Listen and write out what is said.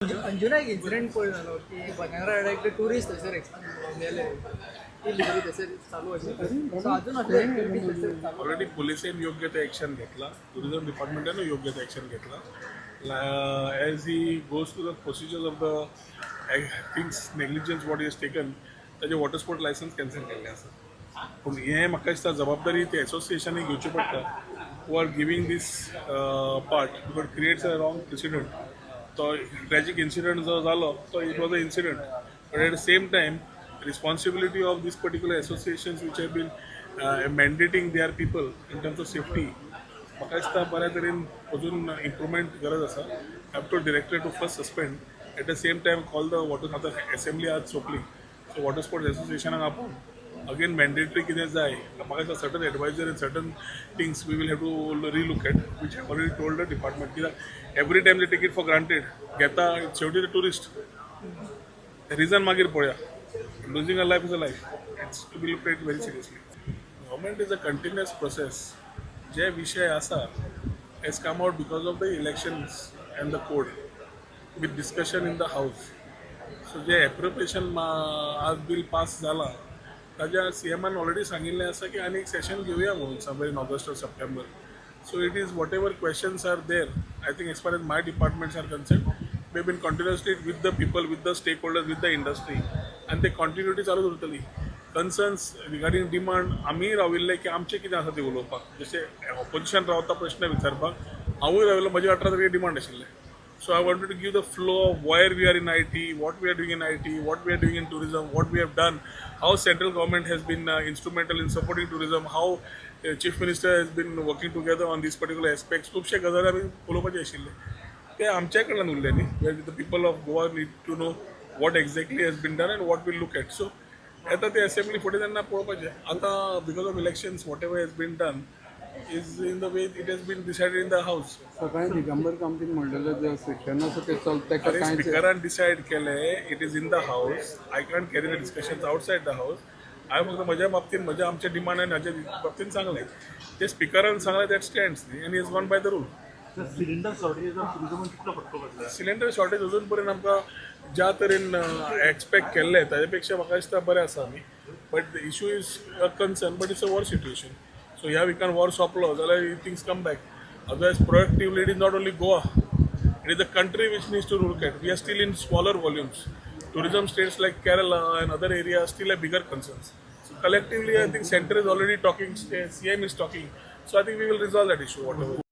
अंजुना एक इन्सिडेंट पळय जालो की बनेरा एक टुरिस्ट थंयसर गेले इलिगली थंयसर चालू अशें सो अजून असले एक्टिविटीज थंयसर चालू ऑलरेडी पोलिसेन योग्य ते ॲक्शन घेतला, टुरिझम डिपार्टमेंटानं योग्य ते ॲक्शन घेतला. As he goes to the procedures of the things negligence what is taken ताजे वॉटर स्पोर्ट लायसन्स कॅन्सल केल्ले आसा. पूण हें म्हाका दिसता जबाबदारी ते एसोसिएशनाक घेवची पडटा who are giving this part because creates a wrong president. तो ट्रॅजिक इन्सिडंट जो जालो तो it was a incident, but at the same time responsibility of these particular associations which have been mandating their people in terms of safety. म्हाका दिसता बऱ्या तरेन अजून improvement गरज आसा. Have to director to first suspend at the same time call the water आतां assembly आज सोंपली सो वॉटर स्पोर्ट्स एसोसिएशनाक आपोवन अगेन मॅन्डेटरी कितें जाय म्हाका दिसता certain advisor and certain things we will have to relook at which have already told the department कित्याक every time they take it for granted घेता शेवटी द टुरिस्ट रिजन मागीर पळया. Losing a life is a life. It's to be looked at very seriously. Government is a continuous process. जे विषय आसा has come out because of the elections and the code with discussion in the house. So J appropriation आज bill pass झाला ताज्या CMन already सांगिल्लें आसा की आनी एक सेशन घेवया म्हणून somewhere in August or September. So it is whatever questions are there. I think as far as my departments are concerned, we have been continuously with the people, with the stakeholders, with the industry, and the continuity चालूच उरतली. Concerns regarding demand आमी राविल्ले की आमचे कितें आसा ते उलोवपाक. जशें ऑपोजिशन रावता प्रश्न विचारपाक हांवूय राविल्लो म्हजे 18 तरी डिमांड आशिल्ले. So I wanted to give the flow of where we are in IT, what we are doing in IT, what we are doing in tourism, what we have done, how central government has been instrumental in supporting tourism, how chief minister has been working together on these particular aspects. खुबशे गजाली आमी उलोवपाचे आशिल्ले ते आमच्या कडल्यान उरले न्ही. Where the people of Goa need to know what exactly has been done and what will look at. So येता ते असेंब्ली फुडें तेन्ना पळोवपाचें. आतां because of elections whatever has been done is in the way it has been decided in the house. सकाळी दिगंबर कामतीन म्हणलेले जे session आसा ते चलता अरे स्पिकरान डिसायड केले it is in the house. I can't carry the discussions outside the house. हांवें फक्त म्हज्या बाबतीन म्हज्या आमच्या डिमांड आनी हाच्या बाबतीन सांगलें ते स्पिकरान सांगलें दॅट स्टँड्स न्ही आनी is gone by the rule. Cylinder shortage कितलो फटको बसला. सिलिंडर शॉर्टेज अजून पर्यंत आमकां ज्या तरेन एक्सपेक्ट केल्ले ताजे पेक्षा म्हाका दिसता बरें आसा आमी. But the issue is a concern but it's a war situation. So ह्या विकान वॉर सोंपलो जाल्यार things come back. Otherwise proactively it is not only Goa, it is the country which needs to look at. We are still in smaller volumes. Tourism states like Kerala and other areas still have bigger concerns. So collectively, I think center is already talking, CM is talking. So I think we will resolve that issue, whatever.